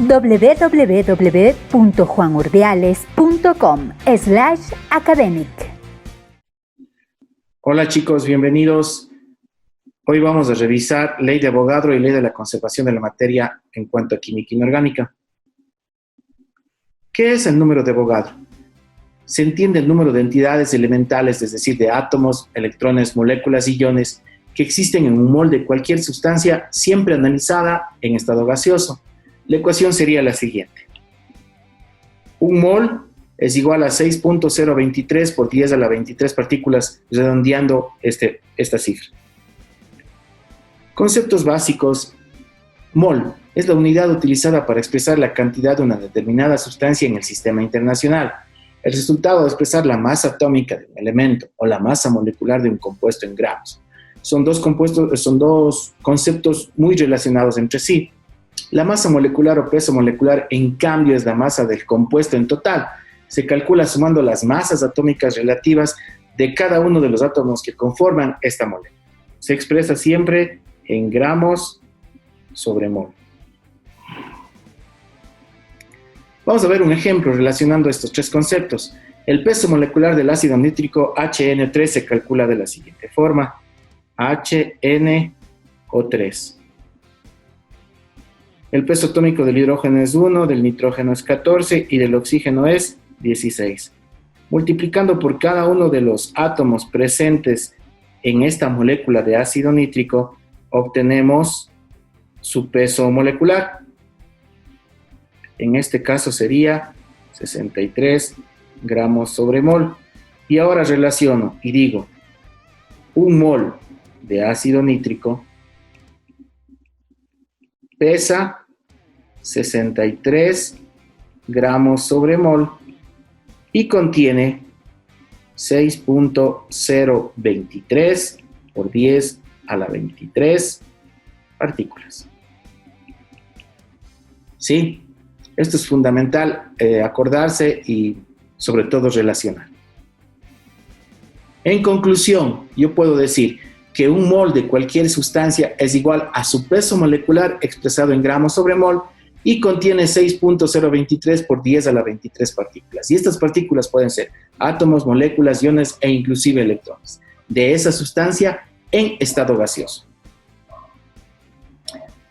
www.juanurdiales.com/academic. Hola chicos, bienvenidos. Hoy vamos a revisar Ley de Avogadro y Ley de la Conservación de la Materia en cuanto a química inorgánica. ¿Qué es el número de Avogadro? Se entiende el número de entidades elementales, es decir, de átomos, electrones, moléculas y iones que existen en un mol de cualquier sustancia, siempre analizada en estado gaseoso. La ecuación sería la siguiente. Un mol es igual a 6.023 por 10 a la 23 partículas, redondeando esta cifra. Conceptos básicos. Mol es la unidad utilizada para expresar la cantidad de una determinada sustancia en el sistema internacional. El resultado de expresar la masa atómica de un elemento o la masa molecular de un compuesto en gramos. Son dos conceptos muy relacionados entre sí. La masa molecular o peso molecular, en cambio, es la masa del compuesto en total. Se calcula sumando las masas atómicas relativas de cada uno de los átomos que conforman esta molécula. Se expresa siempre en gramos sobre mol. Vamos a ver un ejemplo relacionando estos tres conceptos. El peso molecular del ácido nítrico HN3 se calcula de la siguiente forma. HNO3. El peso atómico del hidrógeno es 1, del nitrógeno es 14 y del oxígeno es 16. Multiplicando por cada uno de los átomos presentes en esta molécula de ácido nítrico, obtenemos su peso molecular. En este caso sería 63 gramos sobre mol. Y ahora relaciono y digo, un mol de ácido nítrico pesa 63 gramos sobre mol y contiene 6.023 por 10 a la 23 partículas. ¿Sí? Esto es fundamental acordarse y sobre todo relacionar. En conclusión, yo puedo decir que un mol de cualquier sustancia es igual a su peso molecular expresado en gramos sobre mol y contiene 6.023 por 10 a la 23 partículas. Y estas partículas pueden ser átomos, moléculas, iones e inclusive electrones de esa sustancia en estado gaseoso.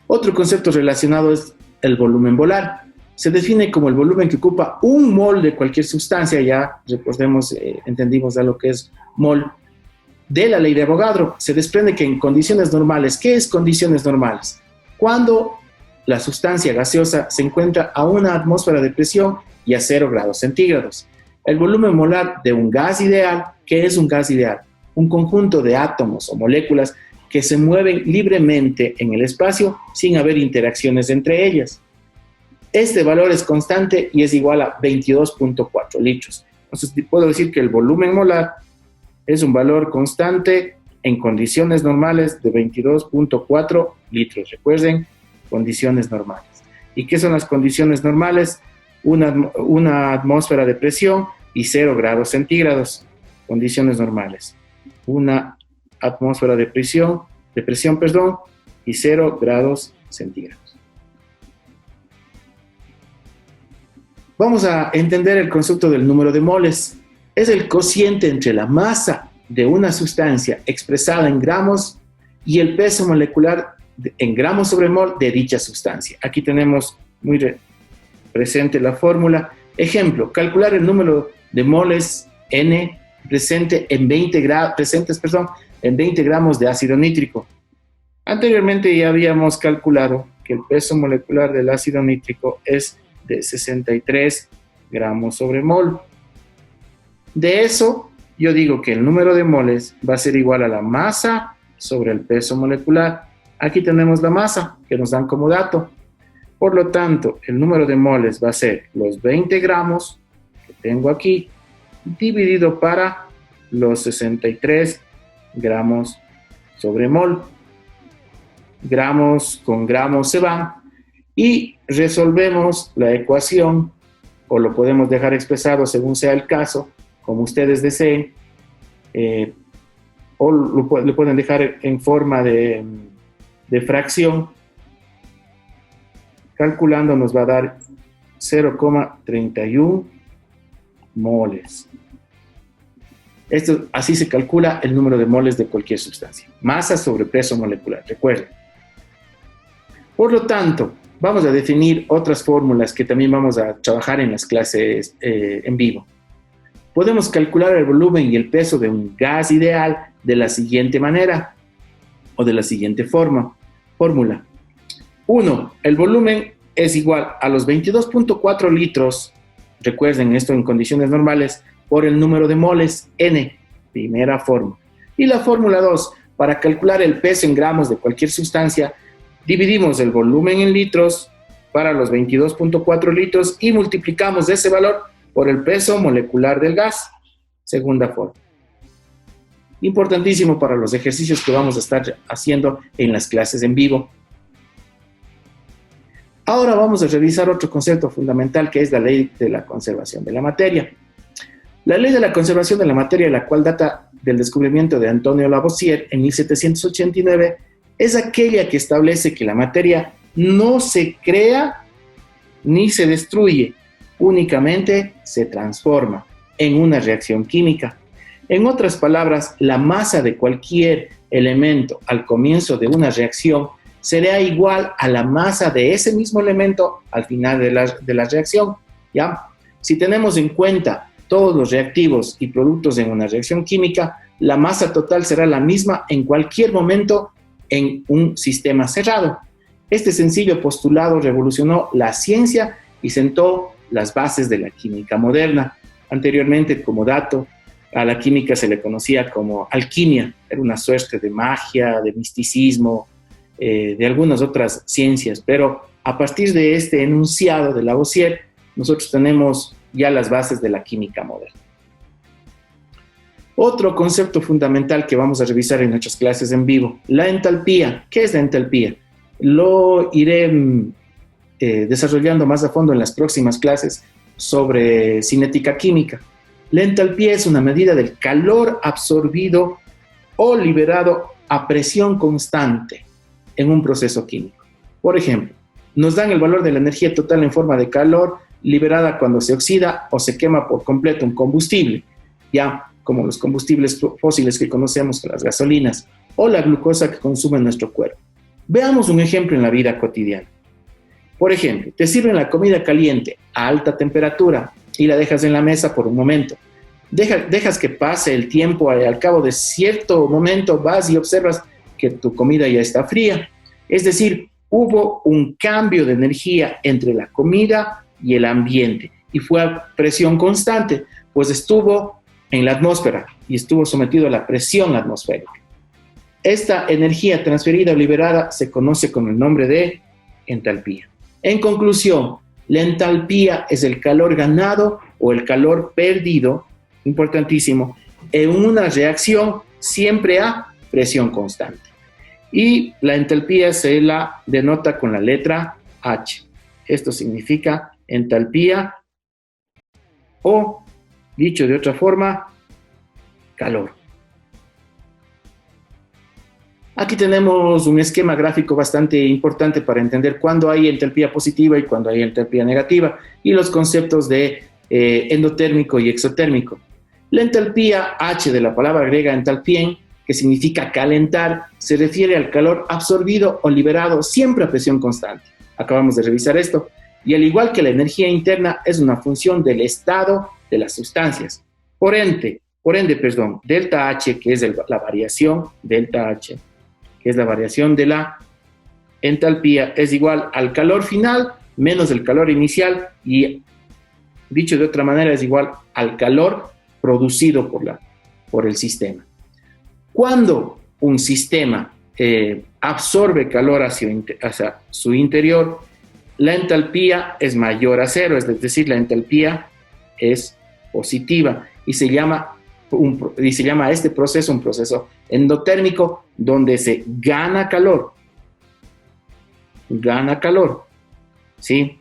Otro concepto relacionado es el volumen molar. Se define como el volumen que ocupa un mol de cualquier sustancia, ya recordemos, entendimos a lo que es mol. De la ley de Avogadro se desprende que en condiciones normales, ¿qué es condiciones normales? Cuando la sustancia gaseosa se encuentra a una atmósfera de presión y a 0 grados centígrados. El volumen molar de un gas ideal, ¿qué es un gas ideal? Un conjunto de átomos o moléculas que se mueven libremente en el espacio sin haber interacciones entre ellas. Este valor es constante y es igual a 22.4 litros. Entonces puedo decir que el volumen molar es un valor constante en condiciones normales de 22.4 litros. Recuerden, condiciones normales. ¿Y qué son las condiciones normales? Una atmósfera de presión y 0 grados centígrados. Condiciones normales. Una atmósfera de presión, y 0 grados centígrados. Vamos a entender el concepto del número de moles. Es el cociente entre la masa de una sustancia expresada en gramos y el peso molecular en gramos sobre mol de dicha sustancia. Aquí tenemos muy presente la fórmula. Ejemplo, calcular el número de moles N presentes en 20 gramos de ácido nítrico. Anteriormente ya habíamos calculado que el peso molecular del ácido nítrico es de 63 gramos sobre mol. De eso, yo digo que el número de moles va a ser igual a la masa sobre el peso molecular. Aquí tenemos la masa que nos dan como dato. Por lo tanto, el número de moles va a ser los 20 gramos que tengo aquí, dividido para los 63 gramos sobre mol. Gramos con gramos se van y resolvemos la ecuación, o lo podemos dejar expresado según sea el caso, como ustedes deseen, o lo pueden dejar en forma de fracción. calculando nos va a dar 0,31 moles. Así se calcula el número de moles de cualquier sustancia. Masa sobre peso molecular, recuerden. Por lo tanto, vamos a definir otras fórmulas que también vamos a trabajar en las clases en vivo. Podemos calcular el volumen y el peso de un gas ideal de la siguiente manera o de la siguiente fórmula. 1. El volumen es igual a los 22.4 litros, recuerden esto en condiciones normales, por el número de moles, N, primera fórmula. Y la fórmula 2, para calcular el peso en gramos de cualquier sustancia, dividimos el volumen en litros para los 22.4 litros y multiplicamos ese valor por el peso molecular del gas, segunda fórmula. Importantísimo para los ejercicios que vamos a estar haciendo en las clases en vivo. Ahora vamos a revisar otro concepto fundamental que es la ley de la conservación de la materia. La ley de la conservación de la materia, la cual data del descubrimiento de Antonio Lavoisier en 1789, es aquella que establece que la materia no se crea ni se destruye, únicamente se transforma en una reacción química. En otras palabras, la masa de cualquier elemento al comienzo de una reacción será igual a la masa de ese mismo elemento al final de la reacción, ¿ya? Si tenemos en cuenta todos los reactivos y productos en una reacción química, la masa total será la misma en cualquier momento en un sistema cerrado. Este sencillo postulado revolucionó la ciencia y sentó las bases de la química moderna. Anteriormente, como dato, a la química se le conocía como alquimia, era una suerte de magia, de misticismo, de algunas otras ciencias, pero a partir de este enunciado de Lavoisier, nosotros tenemos ya las bases de la química moderna. Otro concepto fundamental que vamos a revisar en nuestras clases en vivo, la entalpía. ¿Qué es la entalpía? Lo iré desarrollando más a fondo en las próximas clases sobre cinética química. La entalpía es una medida del calor absorbido o liberado a presión constante en un proceso químico. Por ejemplo, nos dan el valor de la energía total en forma de calor liberada cuando se oxida o se quema por completo un combustible, ya como los combustibles fósiles que conocemos, las gasolinas, o la glucosa que consume nuestro cuerpo. Veamos un ejemplo en la vida cotidiana. Por ejemplo, te sirven la comida caliente a alta temperatura y la dejas en la mesa por un momento. Dejas que pase el tiempo, al cabo de cierto momento vas y observas que tu comida ya está fría. Es decir, hubo un cambio de energía entre la comida y el ambiente y fue a presión constante, pues estuvo en la atmósfera y estuvo sometido a la presión atmosférica. Esta energía transferida o liberada se conoce con el nombre de entalpía. En conclusión, la entalpía es el calor ganado o el calor perdido, importantísimo, en una reacción siempre a presión constante. Y la entalpía se la denota con la letra H. Esto significa entalpía o, dicho de otra forma, calor. Aquí tenemos un esquema gráfico bastante importante para entender cuándo hay entalpía positiva y cuándo hay entalpía negativa y los conceptos de endotérmico y exotérmico. La entalpía H de la palabra griega entalpien, que significa calentar, se refiere al calor absorbido o liberado siempre a presión constante. Acabamos de revisar esto. Y al igual que la energía interna es una función del estado de las sustancias. Por ende, delta H, que es la variación, delta H, que es la variación de la entalpía, es igual al calor final menos el calor inicial y, dicho de otra manera, es igual al calor producido por el sistema. Cuando un sistema absorbe calor hacia su interior, la entalpía es mayor a cero, es decir, la entalpía es positiva y se llama a este proceso un proceso endotérmico donde se gana calor. ¿Sí?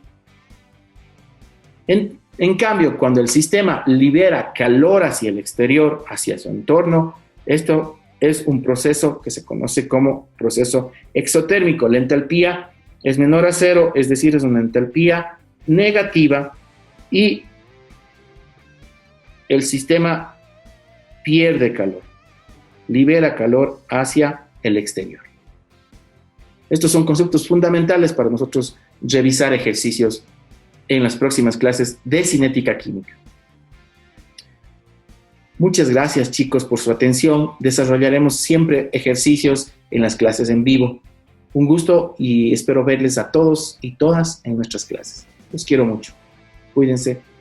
En cambio, cuando el sistema libera calor hacia el exterior, hacia su entorno, esto es un proceso que se conoce como proceso exotérmico. La entalpía es menor a cero, es decir, es una entalpía negativa y el sistema pierde calor, libera calor hacia el exterior. Estos son conceptos fundamentales para nosotros revisar ejercicios en las próximas clases de cinética química. Muchas gracias, chicos, por su atención. Desarrollaremos siempre ejercicios en las clases en vivo. Un gusto y espero verles a todos y todas en nuestras clases. Los quiero mucho. Cuídense.